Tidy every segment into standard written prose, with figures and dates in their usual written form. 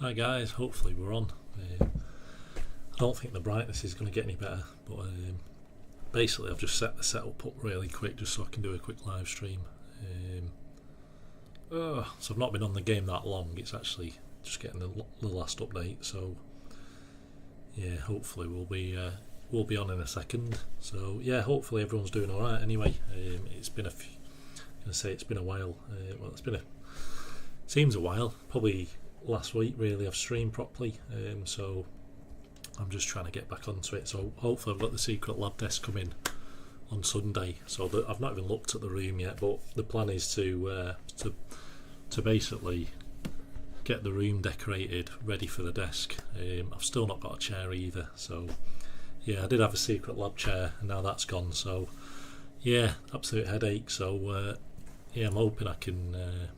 Hi guys, hopefully we're on. I don't think the brightness is going to get any better, but basically I've just set the setup up really quick just so I can do a quick live stream. So I've not been on the game that long, it's actually just getting the last update, so yeah, hopefully we'll be on in a second. So yeah, hopefully everyone's doing alright anyway. It's been it's been a while. Seems a while, probably last week really I've streamed properly, so I'm just trying to get back onto it. So hopefully I've got the secret lab desk coming on Sunday, so that I've not even looked at the room yet, but the plan is to basically get the room decorated ready for the desk. I've still not got a chair either, so yeah, I did have a secret lab chair and now that's gone, so yeah, absolute headache. So yeah, I'm hoping I can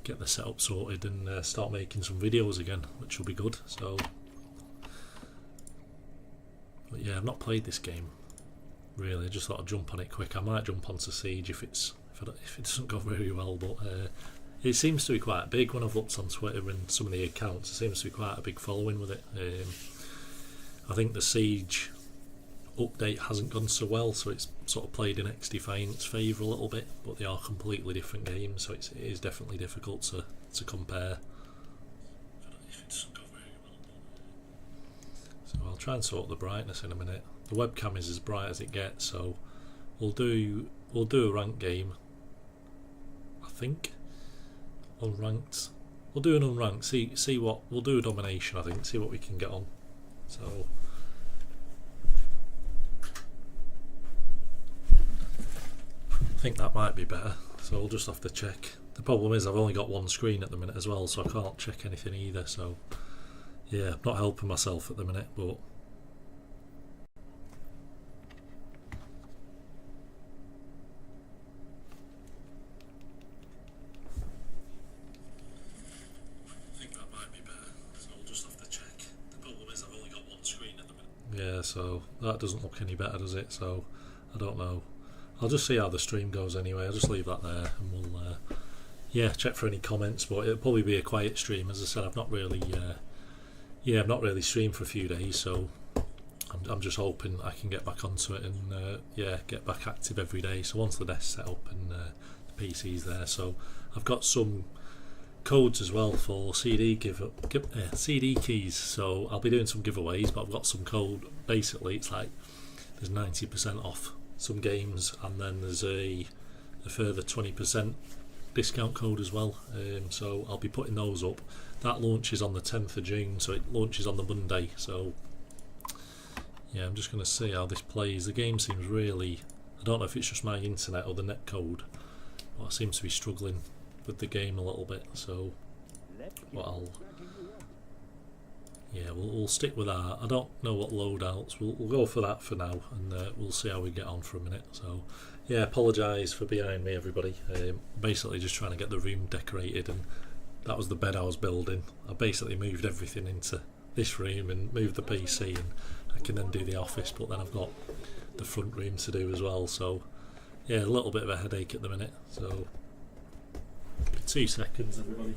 get the setup sorted and start making some videos again, which will be good. So but yeah, I've not played this game really. I just thought I'd jump on it quick. I might jump onto Siege if it doesn't go very well, but it seems to be quite big. When I've looked on Twitter and some of the accounts, it seems to be quite a big following with it. I think the Siege update hasn't gone so well, so it's sort of played in XDefiant's favour a little bit, but they are completely different games, so it is definitely difficult to compare. So I'll try and sort the brightness in a minute. The webcam is as bright as it gets, so we'll do a ranked game, I think. Unranked. We'll do an unranked. See what we'll do. A domination, I think. See what we can get on. So I think that might be better. So we'll just have to check. The problem is I've only got one screen at the minute as well, so I can't check anything either. So yeah, I'm not helping myself at the minute, but yeah, so that doesn't look any better, does it? So I don't know. I'll just see how the stream goes anyway. I'll just leave that there and we'll yeah, check for any comments, but it'll probably be a quiet stream. As I said, I've not really streamed for a few days, so I'm just hoping I can get back onto it and yeah, get back active every day. So once the desk's set up and the PC's there, so I've got some codes as well for CD keys, so I'll be doing some giveaways, but I've got some code. Basically it's like there's 90% off some games, and then there's a further 20% discount code as well, so I'll be putting those up. That launches on the 10th of June, so it launches on the Monday. So yeah, I'm just going to see how this plays. The game seems really, I don't know if it's just my internet or the net code, but I seem to be struggling with the game a little bit, so well, we'll stick with that. I don't know what loadouts, we'll go for that for now, and we'll see how we get on for a minute. So yeah, apologise for behind me everybody. Basically just trying to get the room decorated, and that was the bed I was building. I basically moved everything into this room and moved the PC, and I can then do the office, but then I've got the front room to do as well. So yeah, a little bit of a headache at the minute, so 2 seconds everybody.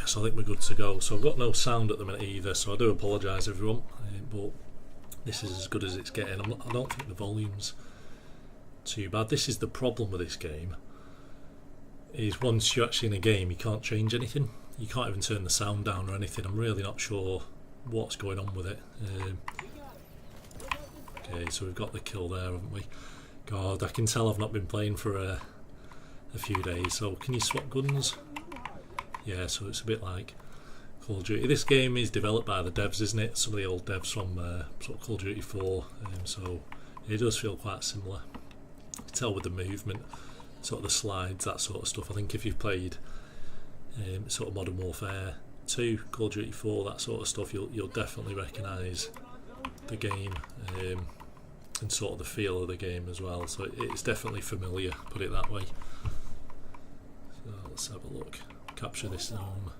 So I think we're good to go. So I've got no sound at the minute either, so I do apologise everyone, but this is as good as it's getting. I don't think the volume's too bad. This is the problem with this game, is once you're actually in a game you can't change anything. You can't even turn the sound down or anything. I'm really not sure what's going on with it. Okay, so we've got the kill there, haven't we? God, I can tell I've not been playing for a few days. So can you swap guns? Yeah, so it's a bit like Call of Duty. This game is developed by the devs, isn't it? Some of the old devs from sort of Call of Duty 4, so it does feel quite similar. You can tell with the movement, sort of the slides, that sort of stuff. I think if you've played sort of Modern Warfare 2, Call of Duty 4, that sort of stuff, you'll definitely recognise the game and sort of the feel of the game as well. So it's definitely familiar, put it that way. So let's have a look. Capture this zone.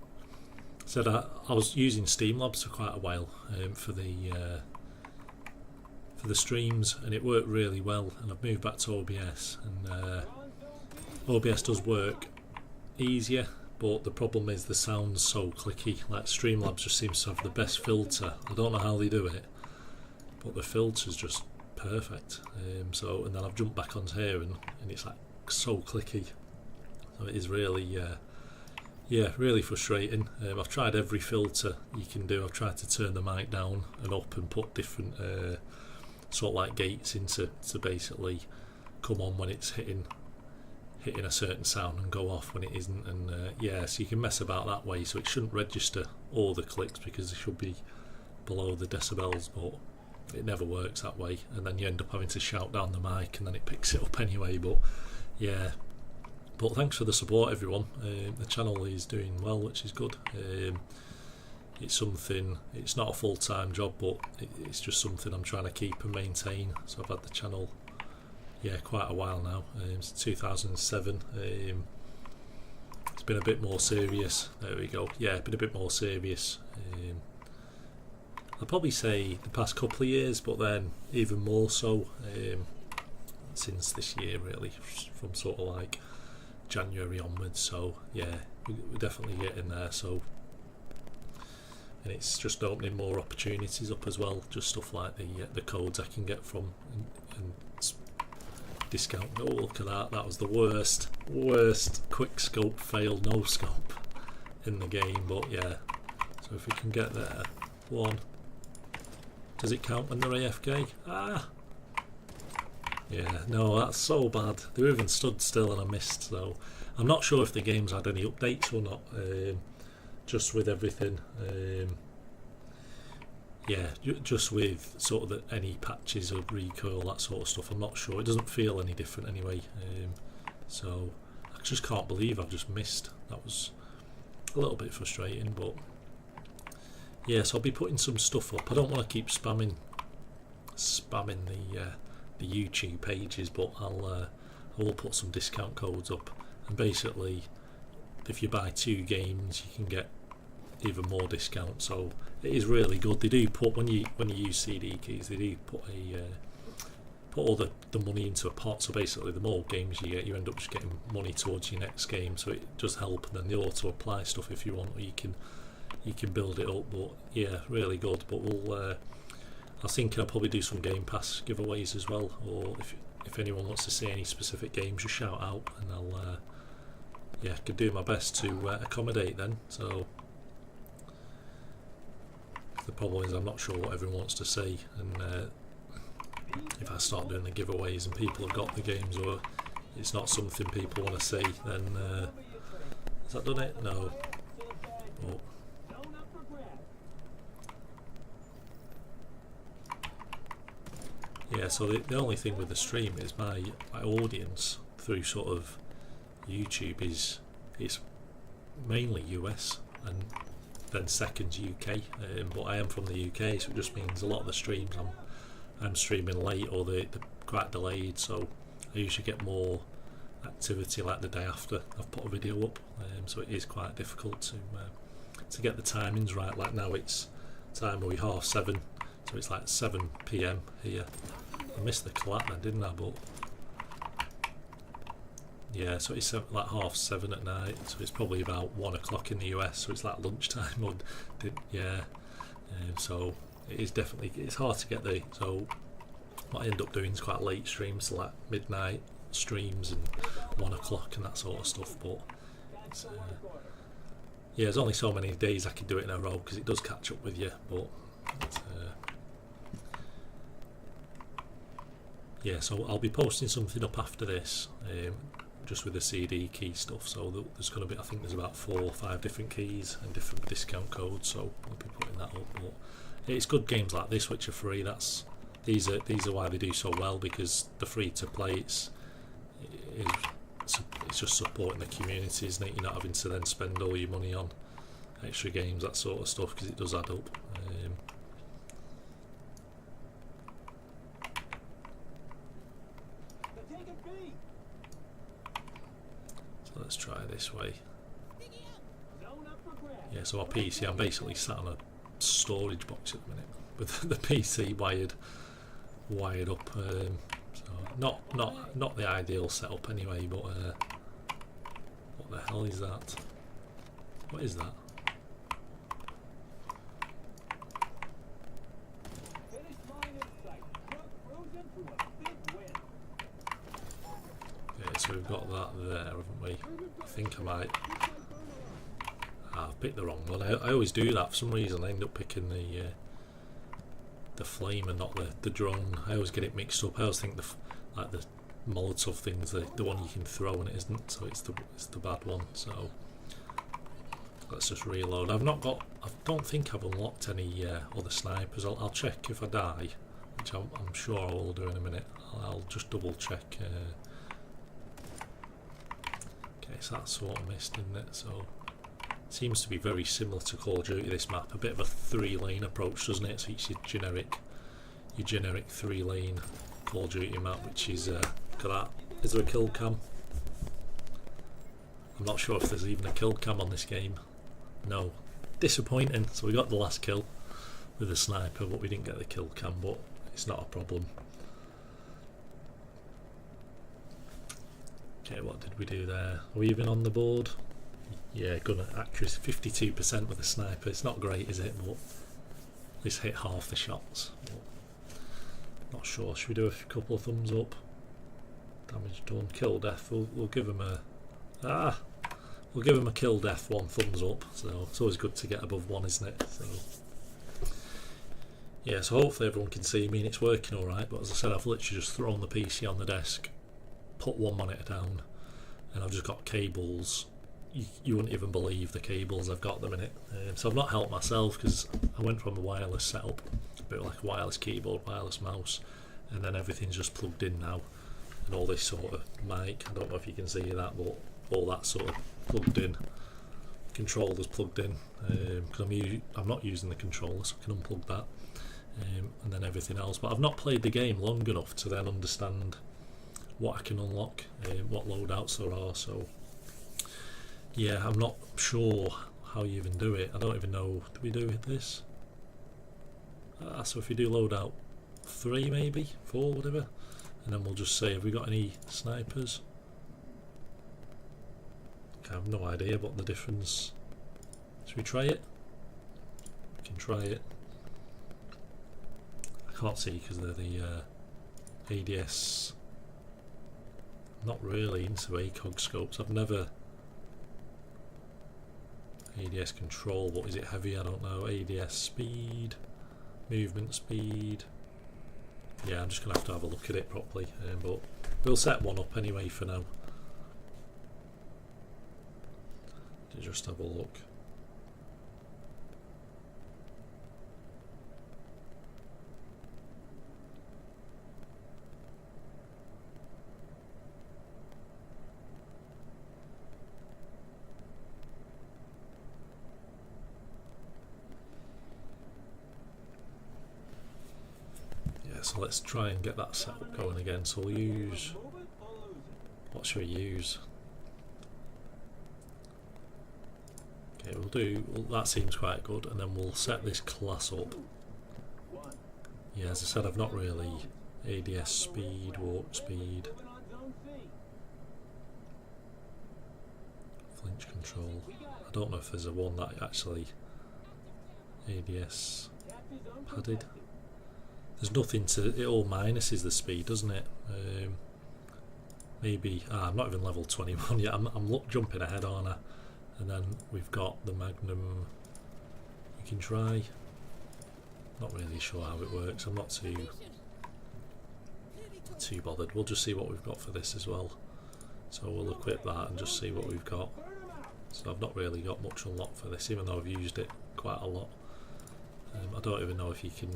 Said I was using Streamlabs for quite a while for the streams, and it worked really well. And I've moved back to OBS, and OBS does work easier, but the problem is the sound's so clicky. Like Streamlabs just seems to have the best filter. I don't know how they do it, but the filter's just perfect. So, and then I've jumped back onto here, and it's like so clicky. So it is really, yeah, really frustrating. I've tried every filter you can do. I've tried to turn the mic down and up and put different sort of like gates in to basically come on when it's hitting a certain sound and go off when it isn't, and yeah, so you can mess about that way. So it shouldn't register all the clicks because it should be below the decibels, but it never works that way, and then you end up having to shout down the mic and then it picks it up anyway. But yeah, but thanks for the support, everyone. The channel is doing well, which is good. It's something, it's not a full-time job, but it's just something I'm trying to keep and maintain. So I've had the channel, yeah, quite a while now, since 2007. It's been a bit more serious. There we go. Yeah, been a bit more serious. I'd probably say the past couple of years, but then even more so since this year, really, from sort of like January onwards. So yeah, we're definitely getting there. So, and it's just opening more opportunities up as well. Just stuff like the codes I can get from and discount. Oh, look at that! That was the worst quick scope fail, no scope in the game. But yeah, so if we can get there, one. Does it count when they're AFK? Ah. Yeah, no, that's so bad. They were even stood still and I missed. So I'm not sure if the game's had any updates or not. Just with everything. Yeah, just with sort of any patches of recoil, that sort of stuff. I'm not sure. It doesn't feel any different anyway. So I just can't believe I've just missed. That was a little bit frustrating, but yeah. So I'll be putting some stuff up. I don't want to keep spamming the YouTube pages, but I will put some discount codes up. And basically, if you buy 2 games, you can get even more discount. So it is really good. They do put, when you use CD keys, they do put all the money into a pot. So basically, the more games you get, you end up just getting money towards your next game. So it does help. And then they auto apply stuff if you want, or you can build it up. But yeah, really good. But I was thinking I'll probably do some Game Pass giveaways as well, or if anyone wants to see any specific games, just shout out, and I'll yeah, could do my best to accommodate then. So the problem is I'm not sure what everyone wants to see, and if I start doing the giveaways and people have got the games, or it's not something people want to see, then has that done it? No. Oh. Yeah, so the only thing with the stream is my audience through sort of YouTube is it's mainly US and then second UK, but I am from the UK, so it just means a lot of the streams I'm streaming late, or they're quite delayed, so I usually get more activity like the day after I've put a video up, so it is quite difficult to get the timings right. Like now it's time are we 7:30, so it's like 7 PM here. I missed the collapse then, didn't I? But yeah, so it's like 7:30 at night, so it's probably about 1 o'clock in the US, so it's like lunchtime. Yeah, so it is definitely, it's hard to get the, so what I end up doing is quite late streams, so like midnight streams and 1 o'clock and that sort of stuff. But it's, yeah, there's only so many days I can do it in a row because it does catch up with you. But yeah, so I'll be posting something up after this, just with the CD key stuff. So there's going to be, I think there's about 4 or 5 different keys and different discount codes. So I'll be putting that up. But it's good games like this which are free. These are why they do so well, because the free to play. It's just supporting the community, isn't it? You're not having to then spend all your money on extra games, that sort of stuff, because it does add up. So let's try this way. Yeah, so our PC, I'm basically sat on a storage box at the minute with the PC wired up. So not the ideal setup anyway. But what the hell is that? What is that? Okay, so we've got that there, haven't we? I think I might. I've picked the wrong one. I always do that for some reason. I end up picking the flame and not the drone. I always get it mixed up. I always think like the Molotov thing's the one you can throw and it isn't. So it's the bad one. So let's just reload. I don't think I've unlocked any other snipers. I'll check if I die, which I'm sure I will do in a minute. I'll just double check. Okay, so that's sort of missed, isn't it? So seems to be very similar to Call of Duty, this map. A bit of a 3-lane approach, doesn't it? So it's your generic 3-lane Call of Duty map, which is look at that. Is there a kill cam? I'm not sure if there's even a kill cam on this game. No. Disappointing. So we got the last kill with the sniper, but we didn't get the kill cam, but it's not a problem. Okay, what did we do there? Are we even on the board? Yeah, gun accuracy 52% with a sniper. It's not great, is it? But at least hit half the shots. But not sure. Should we do a couple of thumbs up? Damage done. Kill death. We'll give him a we'll give him a kill death 1 thumbs up. So it's always good to get above 1, isn't it? So yeah. So hopefully everyone can see me and it's working all right. But as I said, I've literally just thrown the PC on the desk, put one monitor down, and I've just got cables. You wouldn't even believe the cables I've got at the minute. So I've not helped myself because I went from a wireless setup, a bit like a wireless keyboard, wireless mouse, and then everything's just plugged in now. And all this sort of mic, I don't know if you can see that, but all that sort of plugged in. Controller's plugged in because I'm not using the controller, so I can unplug that, and then everything else. But I've not played the game long enough to then understand what I can unlock, what loadouts there are. So yeah, I'm not sure how you even do it. I don't even know. Do we do this? So if you do loadout 3, maybe 4, whatever, and then we'll just say, have we got any snipers? Okay, I have no idea what the difference. Should we try it? We can try it. I can't see because they're the ADS. Not really into ACOG scopes. I've never. ADS control, what is it, heavy? I don't know. ADS speed, movement speed. Yeah, I'm just going to have a look at it properly, but we'll set one up anyway for now. Just have a look. So let's try and get that set up going again. So we'll use, what should we use? Okay, that seems quite good, and then we'll set this class up. Yeah, as I said, I've not really ADS speed, warp speed, flinch control. I don't know if there's a one that actually ADS padded. There's nothing to it. All minuses the speed, doesn't it? Maybe I'm not even level 21 yet. I'm jumping ahead, aren't I? And then we've got the Magnum. We can try. Not really sure how it works. I'm not too bothered. We'll just see what we've got for this as well. So we'll equip that and just see what we've got. So I've not really got much unlocked for this, even though I've used it quite a lot. I don't even know if you can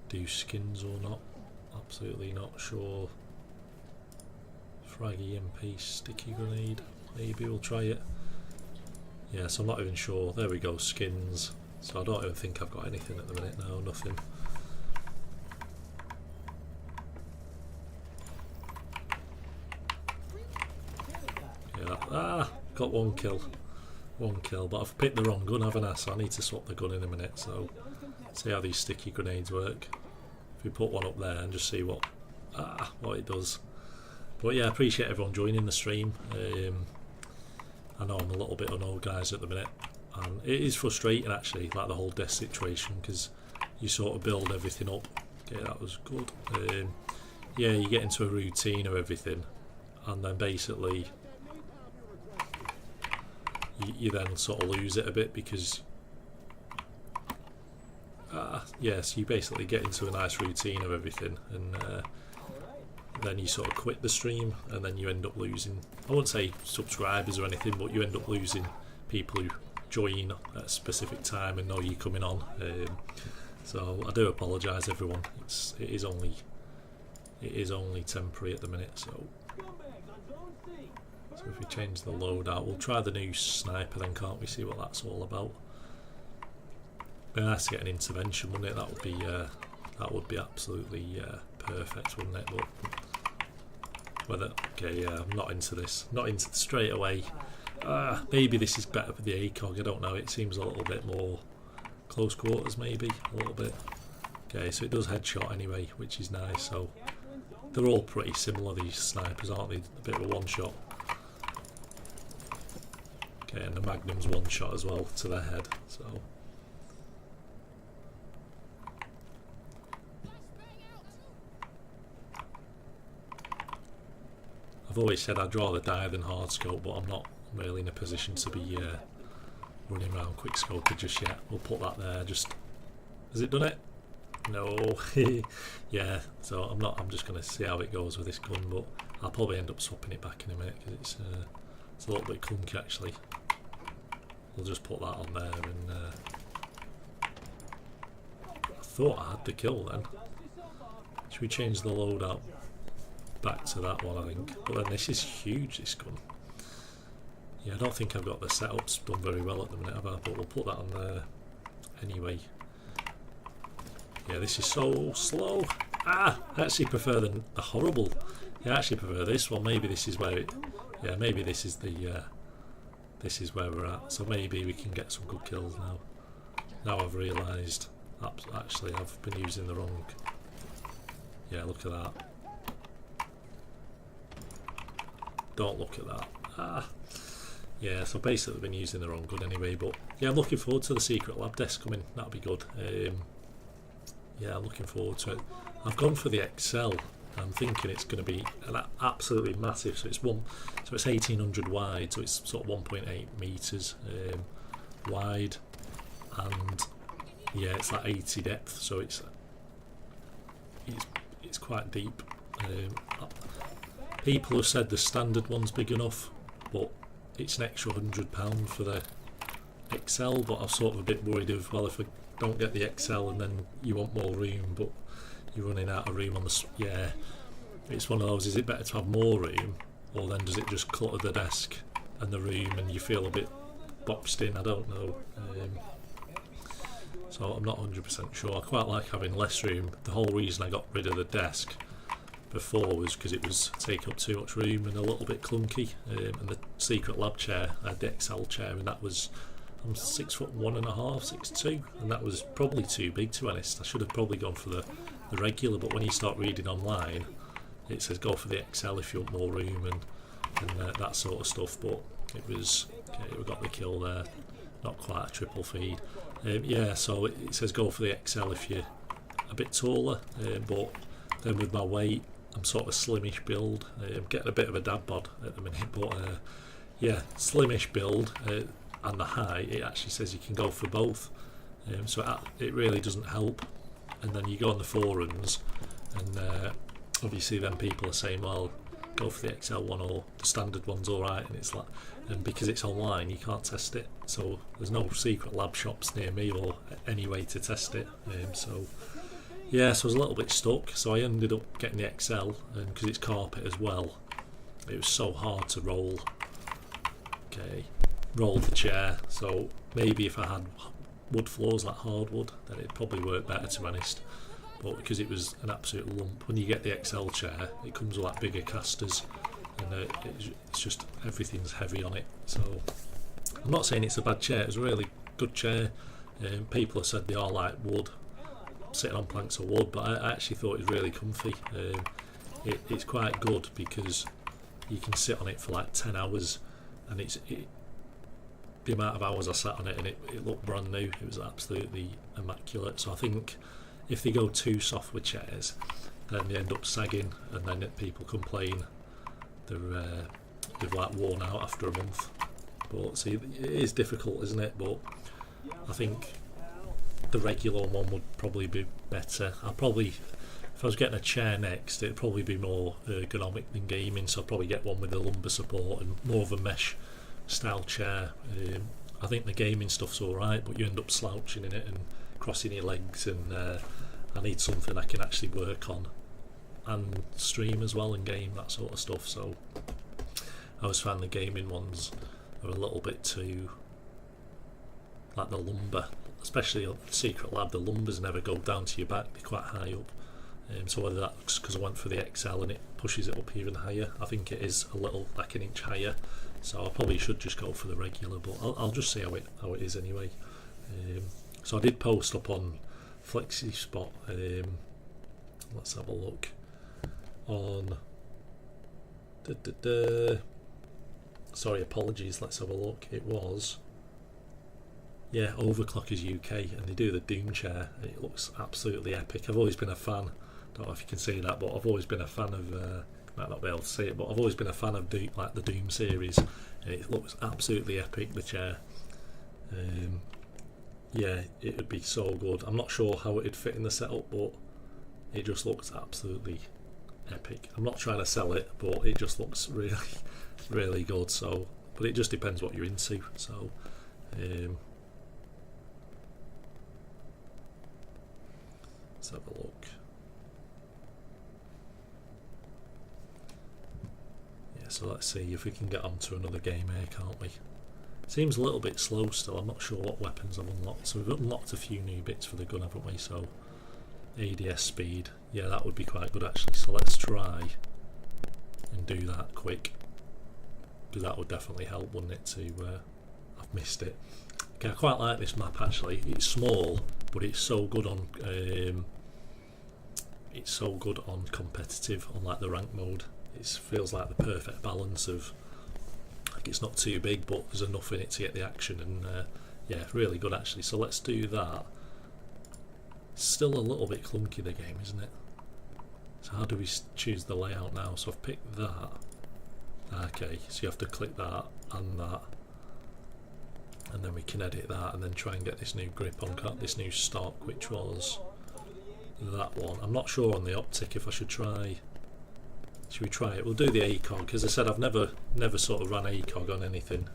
do skins or not. Absolutely not sure. Frag EMP, sticky grenade. Maybe we'll try it. Yeah, so I'm not even sure. There we go, skins. So I don't even think I've got anything at the minute now, nothing. Yeah, got one kill. One kill, but I've picked the wrong gun, haven't I? So I need to swap the gun in a minute, so see how these sticky grenades work. If we put one up there and just see what it does. But yeah, I appreciate everyone joining the stream. I know I'm a little bit unorganised at the minute, and it is frustrating actually, like the whole desk situation, because you sort of build everything up. Okay, that was good. Yeah, you get into a routine of everything, and then basically you then sort of lose it a bit, because yes, you basically get into a nice routine of everything, and then you sort of quit the stream, and then you end up losing, I wouldn't say subscribers or anything, but you end up losing people who join at a specific time and know you're coming on. So I do apologise everyone, it is only temporary at the minute. So if we change the loadout, we'll try the new sniper then, can't we? See what that's all about. Be nice to get an intervention, wouldn't it? That would be absolutely perfect, wouldn't it? But whether, okay, yeah, I'm not into this. Not into straight away. Maybe this is better for the ACOG. I don't know. It seems a little bit more close quarters, maybe a little bit. Okay, so it does headshot anyway, which is nice. So they're all pretty similar, these snipers, aren't they? A bit of a one shot. Okay, and the Magnum's one shot as well to the head. So. I've always said I'd rather die than hard scope, but I'm not really in a position to be running around quick scoping just yet. We'll put that there. Just, has it done it? No. Yeah. So I'm just going to see how it goes with this gun, but I'll probably end up swapping it back in a minute because it's a little bit clunky actually. We'll just put that on there, and I thought I had the kill then. Should we change the loadout back to that one, I think? But then this is huge, this gun. Yeah, I don't think I've got the setups done very well at the minute, have I? But we'll put that on there anyway. Yeah, this is so slow. I actually prefer the horrible. Yeah, I actually prefer this one. Maybe this is where it. Yeah, maybe this is the. This is where we're at. So maybe we can get some good kills now. Now I've realised. Actually, I've been using the wrong. Yeah, look at that. Don't look at that. Yeah, so basically I've been using the wrong gun anyway, but yeah, I'm looking forward to the secret lab desk coming. That'll be good. Yeah, I'm looking forward to it. I've gone for the XL. I'm thinking it's going to be absolutely massive. So it's 1800 wide, so it's sort of 1.8 meters wide, and yeah, it's like 80 depth, so it's quite deep. People have said the standard one's big enough, but it's an extra £100 for the XL. But I'm sort of a bit worried of, well, if I don't get the XL and then you want more room, but you're running out of room on the. Yeah, it's one of those. Is it better to have more room, or then does it just clutter the desk and the room, and you feel a bit boxed in? I don't know. So I'm not 100% sure. I quite like having less room. The whole reason I got rid of the desk before was because it was taking up too much room and a little bit clunky. And the secret lab chair, I had the XL chair, and that was, I'm 6'1.5", 6'2", and that was probably too big, to be honest. I should have probably gone for the regular, but when you start reading online, it says go for the XL if you want more room and that sort of stuff. But it was okay. We got the kill there. Not quite a triple feed. Yeah, so it says go for the XL if you're a bit taller, but then with my weight, I'm sort of slimish build. I'm getting a bit of a dad bod at the minute, but yeah, slimish build, and the height, it actually says you can go for both, so it really doesn't help. And then you go on the forums, and obviously then people are saying, well, go for the XL one, or the standard one's alright, and it's like, and because it's online you can't test it, so there's no secret lab shops near me or any way to test it. So yeah, so I was a little bit stuck, so I ended up getting the XL, and because it's carpet as well, it was so hard to roll. Okay, rolled the chair. So maybe if I had wood floors like hardwood, then it'd probably work better, to be honest. But because it was an absolute lump, when you get the XL chair, it comes with like bigger casters, and it's just everything's heavy on it. So I'm not saying it's a bad chair. It's a really good chair. People have said they are like wood, sitting on planks of wood, but I actually thought it was really comfy. It's quite good because you can sit on it for like 10 hours, and the amount of hours I sat on it, and it looked brand new. It was absolutely immaculate. So I think if they go too soft with chairs, then they end up sagging, and then people complain they've like worn out after a month. But see, it is difficult, isn't it? But I think the regular one would probably be better. If I was getting a chair next, it'd probably be more ergonomic than gaming, so I'd probably get one with a lumbar support and more of a mesh style chair. I think the gaming stuff's alright, but you end up slouching in it and crossing your legs, and I need something I can actually work on and stream as well and game, that sort of stuff. So I always find the gaming ones are a little bit too like the lumbar, especially on Secret Lab. The lumbars never go down to your back, they're quite high up. So whether that's because I went for the XL and it pushes it up even higher, I think it is a little like an inch higher, so I probably should just go for the regular, but I'll just see how it is anyway. So I did post up on FlexiSpot, let's have a look on sorry, apologies, let's have a look. It was, yeah, Overclockers UK, and they do the Doom chair. It looks absolutely epic. I've always been a fan, don't know if you can see that, but I've always been a fan of might not be able to see it, but I've always been a fan of like the Doom series, and it looks absolutely epic, the chair. Yeah, it would be so good. I'm not sure how it'd fit in the setup, but it just looks absolutely epic. I'm not trying to sell it, but it just looks really really good. So, but it just depends what you're into. So let's have a look. Yeah, so let's see if we can get onto another game here, can't we? Seems a little bit slow still. I'm not sure what weapons I've unlocked. So we've unlocked a few new bits for the gun, haven't we? So ADS speed, yeah, that would be quite good actually. So let's try and do that quick, because that would definitely help, wouldn't it? I've missed it. Okay, I quite like this map actually. It's small, but it's so good on competitive, on like the rank mode. It feels like the perfect balance of, like, it's not too big, but there's enough in it to get the action, and yeah, really good actually. So let's do that. Still a little bit clunky, the game, isn't it? So how do we choose the layout now? So I've picked that. Okay, so you have to click that, and then we can edit that, and then try and get this new grip on this new stock, which was that one. I'm not sure on the optic if I should try. Should we try it? We'll do the ACOG, because I said I've never sort of ran ACOG on anything,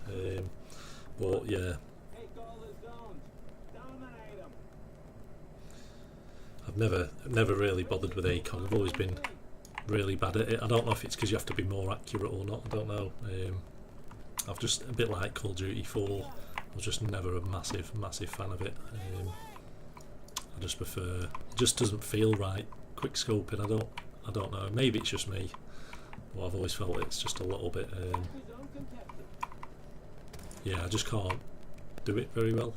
but yeah, I've never really bothered with ACOG. I've always been really bad at it. I don't know if it's because you have to be more accurate or not, I don't know. I've just, a bit like Call of Duty 4, I was just never a massive fan of it. I just prefer, it just doesn't feel right, quick scoping. I don't know, maybe it's just me, but I've always felt it's just a little bit yeah, I just can't do it very well.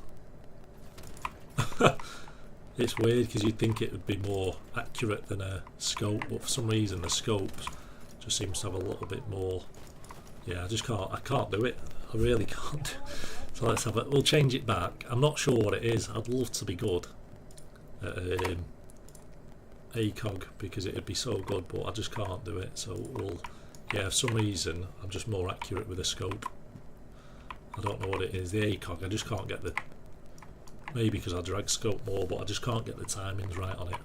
It's weird because you'd think it would be more accurate than a scope, but for some reason the scope just seems to have a little bit more. Yeah, I can't do it. I really can't. So let's have it. We'll change it back. I'm not sure what it is. I'd love to be good at ACOG, because it would be so good, but I just can't do it. So we'll, yeah, for some reason I'm just more accurate with a scope. I don't know what it is. The ACOG, I just can't get the. Maybe because I drag scope more, but I just can't get the timings right on it,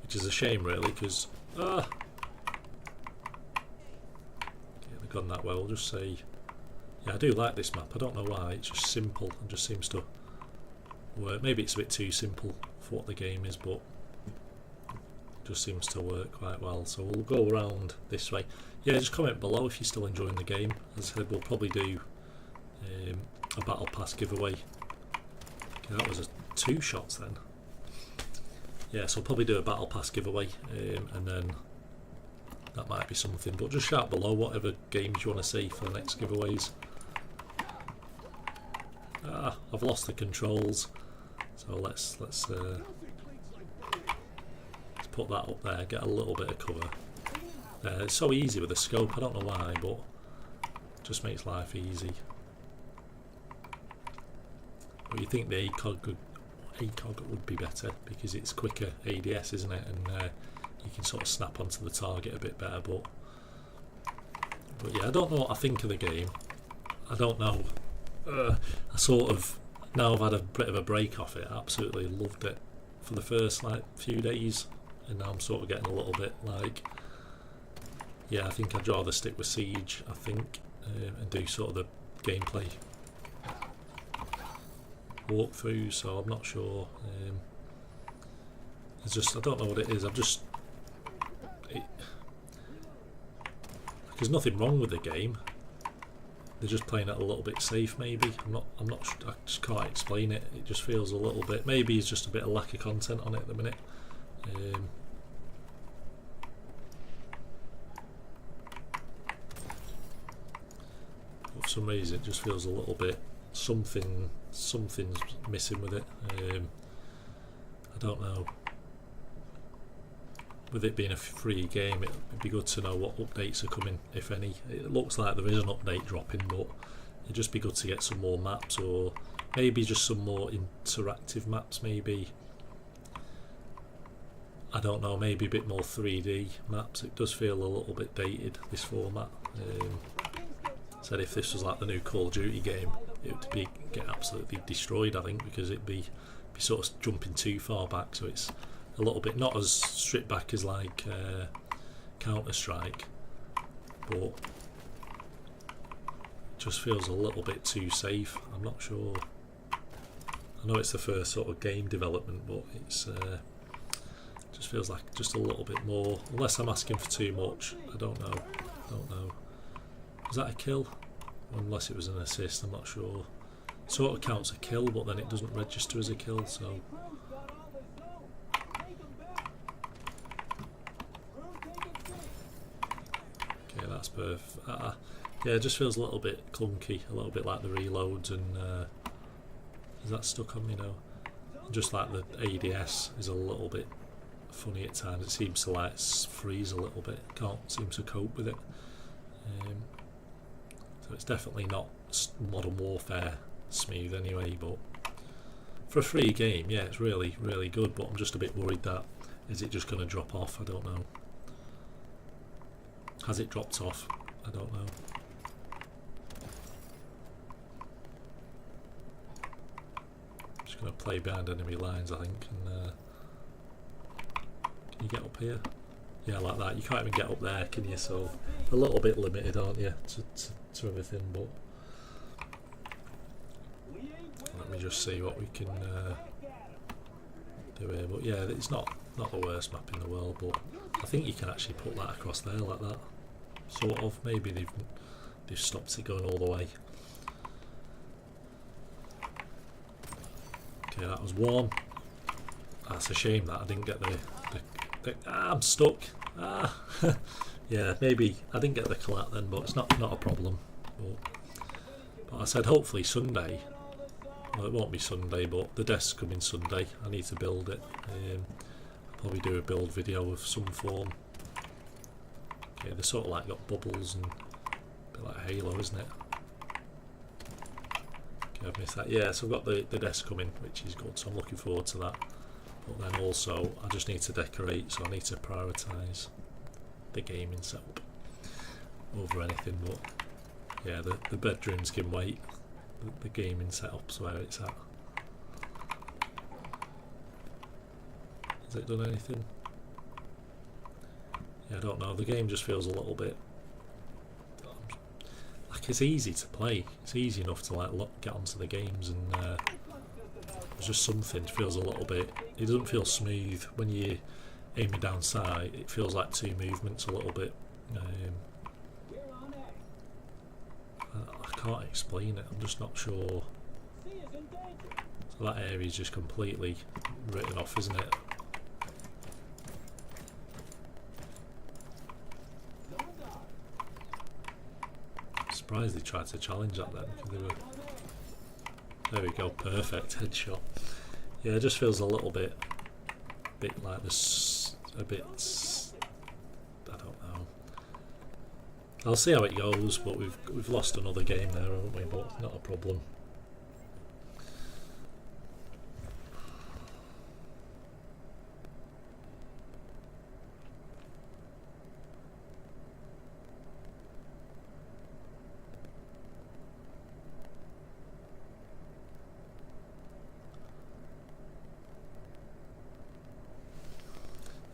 which is a shame really, because yeah, they've gone that way. We'll just say, yeah, I do like this map. I don't know why. It's just simple and just seems to work. Maybe it's a bit too simple for what the game is, but it just seems to work quite well. So we'll go around this way. Yeah, just comment below if you're still enjoying the game. As I said, we'll probably do a battle pass giveaway. Okay, that was 2 shots then. Yeah, so I'll probably do a battle pass giveaway, and then that might be something. But just shout below whatever games you want to see for the next giveaways. I've lost the controls, so let's put that up there. Get a little bit of cover. It's so easy with the scope. I don't know why, but it just makes life easy. But you think the ACOG would be better because it's quicker ADS, isn't it? And you can sort of snap onto the target a bit better. But yeah, I don't know what I think of the game. I don't know. I sort of, now I've had a bit of a break off it, I absolutely loved it for the first few days, and now I'm sort of getting a little bit like, yeah, I think I'd rather stick with Siege, I think, and do sort of the gameplay walkthroughs. So I'm not sure. It's just, I don't know what it is. There's nothing wrong with the game. They're just playing it a little bit safe, maybe. I'm not sure, I just can't explain it. It just feels a little bit, maybe it's just a bit of lack of content on it at the minute. But for some reason it just feels a little bit, something's missing with it. I don't know. With it being a free game, it'd be good to know what updates are coming, if any. It looks like there is an update dropping, but it'd just be good to get some more maps, or maybe just some more interactive maps, maybe. I don't know, maybe a bit more 3D maps. It does feel a little bit dated, this format. Said if this was like the new Call of Duty game, it would get absolutely destroyed, I think, because it'd be sort of jumping too far back, so it's a little bit not as stripped back as like Counter-Strike, but it just feels a little bit too safe. I'm not sure. I know it's the first sort of game development, but it's just feels like just a little bit more, unless I'm asking for too much. I don't know. Was that a kill? Unless it was an assist, I'm not sure. It sort of counts a kill, but then it doesn't register as a kill, so that's perfect. Yeah, it just feels a little bit clunky, a little bit like the reloads, and is that stuck on me now? Just like the ADS is a little bit funny at times. It seems to like freeze a little bit. Can't seem to cope with it. So it's definitely not Modern Warfare smooth anyway. But for a free game, yeah, it's really, really good. But I'm just a bit worried that is it just going to drop off? I don't know. Has it dropped off? I don't know. Just going to play behind enemy lines, I think. And can you get up here? Yeah, like that. You can't even get up there, can you? So a little bit limited, aren't you, to everything? But let me just see what we can do here. But yeah, it's not the worst map in the world, but I think you can actually put that across there like that. Sort of. Maybe they've stopped it going all the way. Okay, that was one. That's a shame that I didn't get the I'm stuck. Yeah, maybe I didn't get the collat then, but it's not a problem. But I said hopefully Sunday. Well, it won't be Sunday, but the desk's coming Sunday. I need to build it. I'll probably do a build video of some form. Okay, they're sort of like got bubbles and a bit like Halo, isn't it? Okay, I've missed that. Yeah, so I've got the desk coming, which is good, so I'm looking forward to that. But then also, I just need to decorate, so I need to prioritise the gaming setup over anything. But yeah, the bedrooms can wait. The gaming setup's where it's at. Has it done anything? Yeah, I don't know. The game just feels a little bit like it's easy to play. It's easy enough to like get onto the games, and there's just something feels a little bit. It doesn't feel smooth when you aiming down sight. It feels like two movements a little bit. I can't explain it. I'm just not sure. So that area is just completely written off, isn't it? I'm surprised they tried to challenge that then, because they were. There we go, perfect headshot. Yeah, it just feels a little bit like this, a bit. I don't know. I'll see how it goes, but we've lost another game there, haven't we? But not a problem.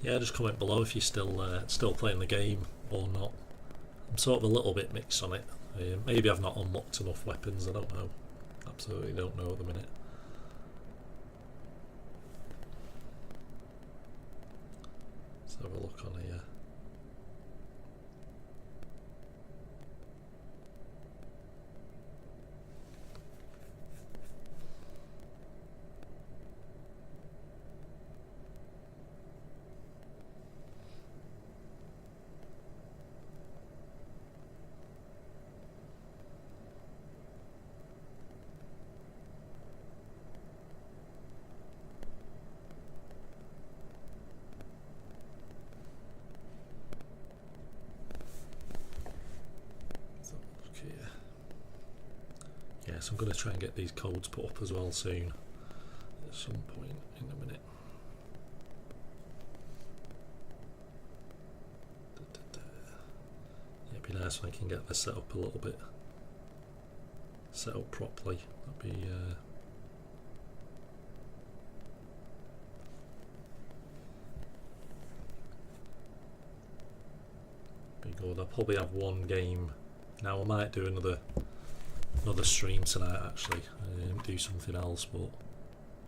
Yeah, just comment below if you're still playing the game or not. I'm sort of a little bit mixed on it. Maybe I've not unlocked enough weapons, I don't know. Absolutely don't know at the minute. Let's have a look on here. Yeah, so I'm going to try and get these codes put up as well soon, at some point in a minute. Yeah, it'd be nice when I can get this set up a little bit, set up properly. That'd be good. I'll probably have one game now. I might do another stream tonight actually, do something else, but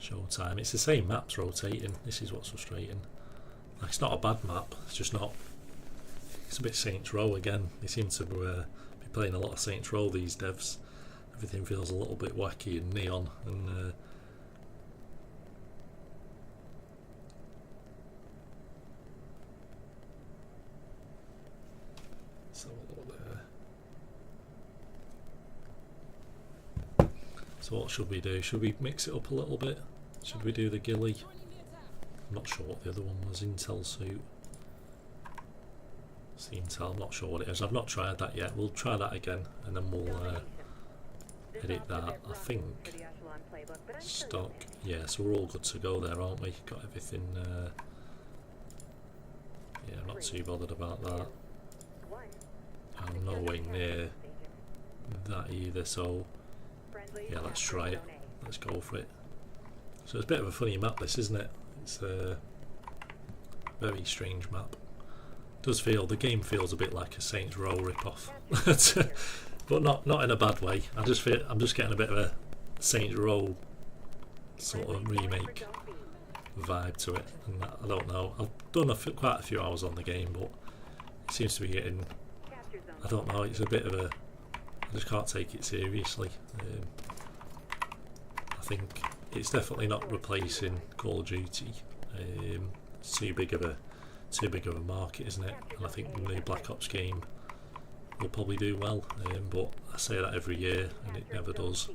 showtime. It's the same maps rotating. This is what's frustrating. Like, it's not a bad map, it's just not. It's a bit Saints Row again. They seem to be playing a lot of Saints Row, these devs. Everything feels a little bit wacky and neon, and so So what should we do? Should we mix it up a little bit? Should we do the ghillie? I'm not sure what the other one was. Intel suit. It's the Intel. I'm not sure what it is. I've not tried that yet. We'll try that again, and then we'll edit that. I think stock. Yeah, so we're all good to go there, aren't we? Got everything. Yeah, I'm not too bothered about that. I'm no way near that either. So. Yeah, let's try it. Let's go for it. So it's a bit of a funny map, this, isn't it? It's a very strange map. It does feel, the game feels a bit like a Saints Row rip-off, but not in a bad way. I'm just getting a bit of a Saints Row sort of remake vibe to it. And I don't know. I've done quite a few hours on the game, but it seems to be getting. I don't know. It's a bit of a. I just can't take it seriously. I think it's definitely not replacing Call of Duty. It's too big of a market, isn't it? And I think the new Black Ops game will probably do well. But I say that every year and it never does.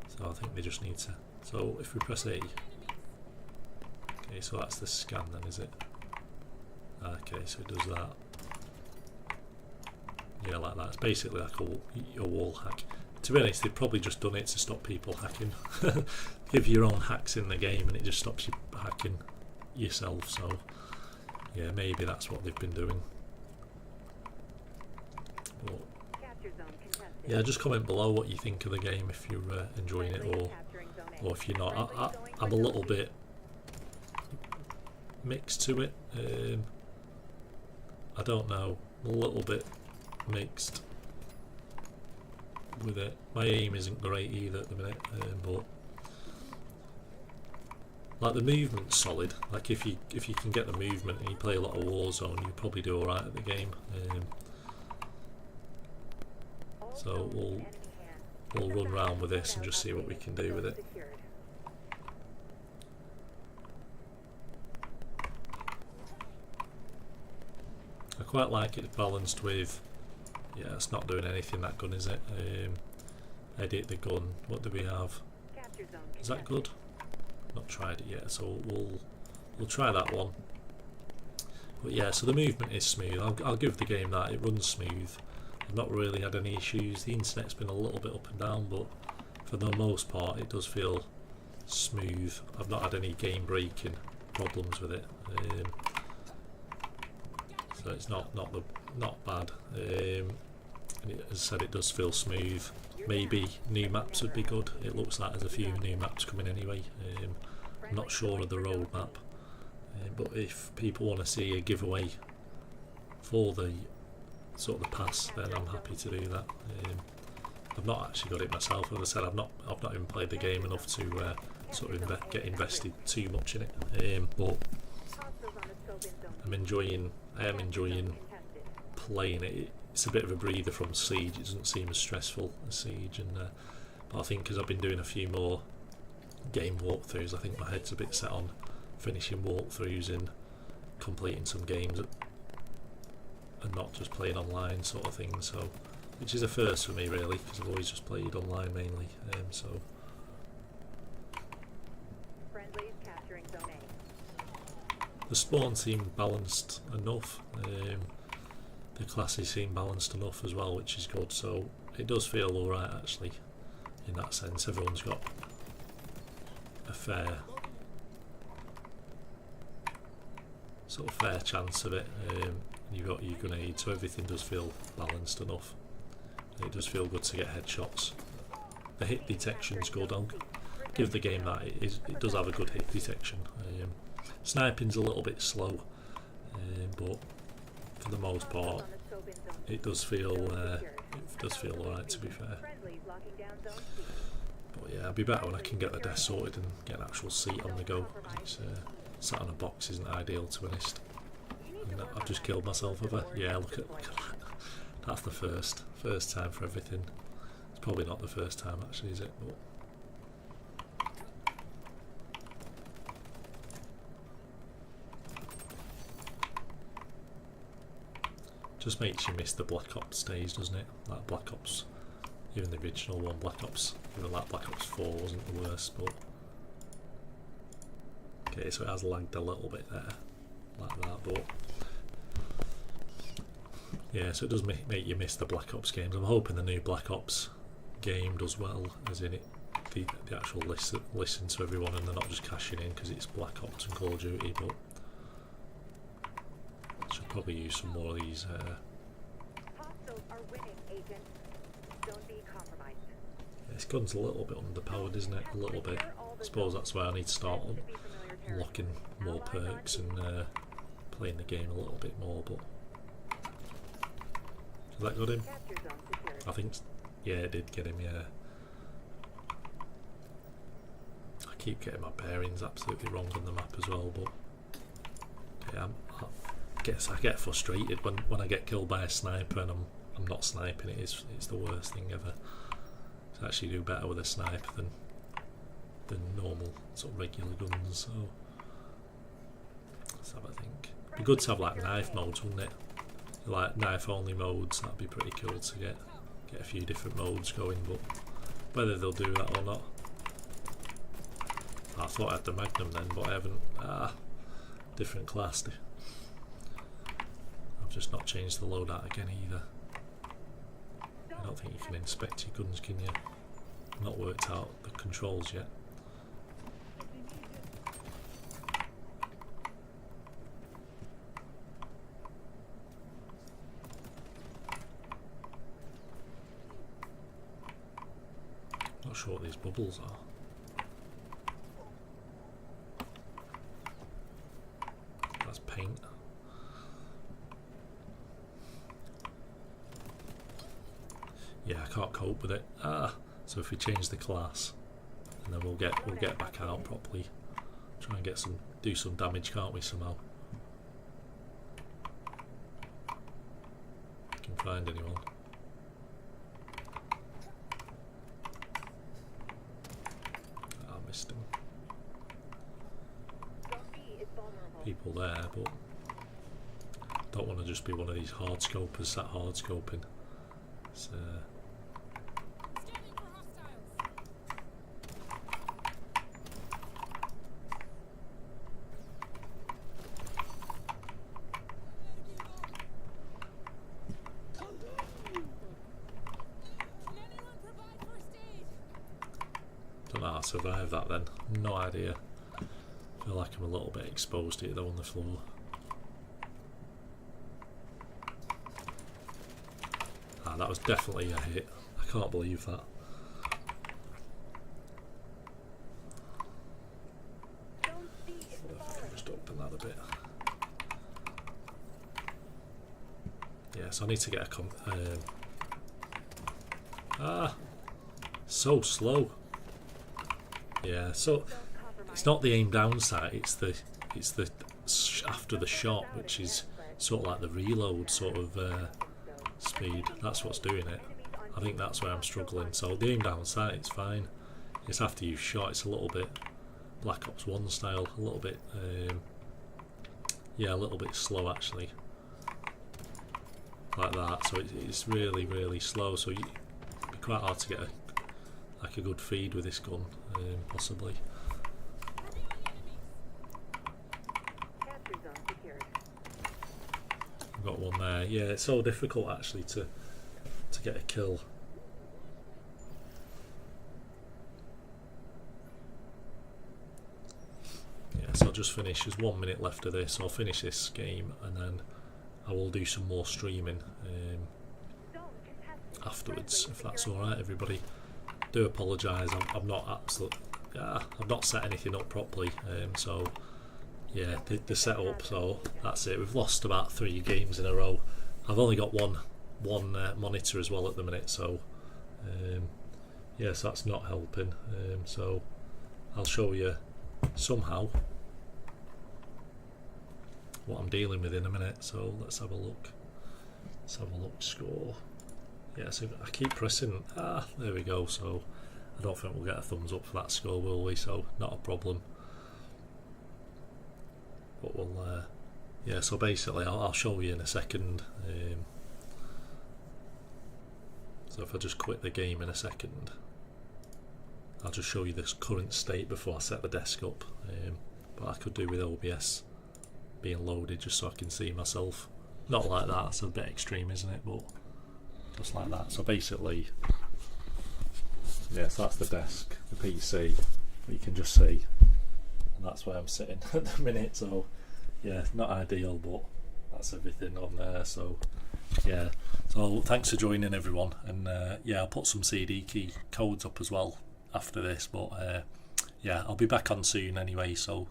So I think they just need to. So if we press A, okay, so that's the scan then, is it? Okay, so it does that. Yeah, like that. It's basically like a wall hack. To be honest, they've probably just done it to stop people hacking. Give your own hacks in the game and it just stops you hacking yourself. So, yeah, maybe that's what they've been doing. But, yeah, just comment below what you think of the game if you're enjoying it or if you're not. I'm a little bit mixed to it. I don't know. A little bit mixed with it. My aim isn't great either at the minute, but like the movement's solid. Like if you can get the movement and you play a lot of Warzone, you probably do alright at the game. So we'll run around with this and just see what we can do with it. I quite like it balanced with, yeah, it's not doing anything, that gun, is it? Edit the gun. What do we have? Is that good? Not tried it yet, so we'll try that one. But yeah, so the movement is smooth. I'll give the game that. It runs smooth. I've not really had any issues. The internet's been a little bit up and down, but for the most part it does feel smooth. I've not had any game breaking problems with it. So it's not bad. And as I said, it does feel smooth. Maybe new maps would be good. It looks like there's a few new maps coming anyway. I'm not sure of the roadmap, but if people want to see a giveaway for the sort of the pass, then I'm happy to do that. I've not actually got it myself. As I said, I've not even played the game enough to sort of get invested too much in it. But I am enjoying playing it. It's a bit of a breather from Siege. It doesn't seem as stressful as Siege, and but I think because I've been doing a few more game walkthroughs, I think my head's a bit set on finishing walkthroughs and completing some games and not just playing online sort of thing. So, which is a first for me really, because I've always just played online mainly. So. The spawn seemed balanced enough. The classes seem balanced enough as well, which is good. So it does feel alright actually, in that sense. Everyone's got a fair chance of it. You've got your grenade, so everything does feel balanced enough. It does feel good to get headshots. The hit detection's good. I'll give the game that. It does have a good hit detection. Sniping's a little bit slow, but for the most part, it does feel alright, to be fair. But yeah, it'll be better when I can get the desk sorted and get an actual seat on the go. It's sat on a box isn't ideal, to be honest. And I've just killed myself, have I? Yeah, look at that. That's the first time for everything. It's probably not the first time actually, is it? But just makes you miss the Black Ops days, doesn't it? Like Black Ops, even the original one, Black Ops, even like Black Ops 4 wasn't the worst, but okay, so it has lagged a little bit there, like that, but yeah, so it does make you miss the Black Ops games. I'm hoping the new Black Ops game does well, as in it, the actual listen to everyone and they're not just cashing in because it's Black Ops and Call of Duty, but should probably use some more of these. This gun's a little bit underpowered, isn't it? A little bit. I suppose that's why I need to start unlocking more perks and playing the game a little bit more. But has that got him? I think, yeah, it did get him. Yeah. I keep getting my bearings absolutely wrong on the map as well, but yeah, I get frustrated when I get killed by a sniper and I'm not sniping. It's the worst thing ever. To actually do better with a sniper than normal sort of regular guns. So let's have a think. It'd be good to have like knife modes, wouldn't it? Like knife only modes. That'd be pretty cool to get a few different modes going. But whether they'll do that or not, I thought I had the Magnum then, but I haven't. Different class. I've just not changed the loadout again either. I don't think you can inspect your guns, can you? Not worked out the controls yet. Not sure what these bubbles are. That's paint. Yeah, I can't cope with it. So if we change the class, and then we'll get back out properly. Try and do some damage, can't we, somehow? If I can find anyone. missed him. People there, but don't want to just be one of these hard scopers sat hard scoping. It's, don't know how to survive that then. No idea. I feel like I'm a little bit exposed here though on the floor. Ah, that was definitely a hit. I can't believe that. If I can just open that a bit. Yeah, so I need to get a so slow. Yeah, so it's not the aim down sight, it's the after the shot, which is sort of like the reload sort of speed. That's what's doing it. I think that's where I'm struggling. So the aim down sight, it's fine. It's after you've shot, it's a little bit Black Ops 1 style, a little bit yeah, a little bit slow actually, like that. So it's really, really slow. So it'd be quite hard to get a good feed with this gun, possibly. I've got one there. Yeah, it's so difficult actually to get a kill. Yeah, so I'll just finish. There's 1 minute left of this. I'll finish this game and then I will do some more streaming afterwards, if that's alright, everybody. Do apologise, I've not I've not set anything up properly, so yeah, the setup, so that's it. We've lost about 3 games in a row. I've only got one monitor as well at the minute, so yes, that's not helping. So I'll show you somehow what I'm dealing with in a minute. So let's have a look. Let's have a look. Score. Yeah, so I keep pressing. There we go. So I don't think we'll get a thumbs up for that score, will we? So not a problem. But we'll yeah, so basically I'll show you in a second. So if I just quit the game in a second, I'll just show you this current state before I set the desk up. But I could do with OBS being loaded just so I can see myself. Not like that, it's a bit extreme, isn't it? But just like that. So basically, yeah, so that's the desk, the PC, you can just see, and that's where I'm sitting at the minute. So yeah, not ideal, but that's everything on there. So yeah, so thanks for joining everyone, and yeah, I'll put some CD key codes up as well after this, but yeah, I'll be back on soon anyway, so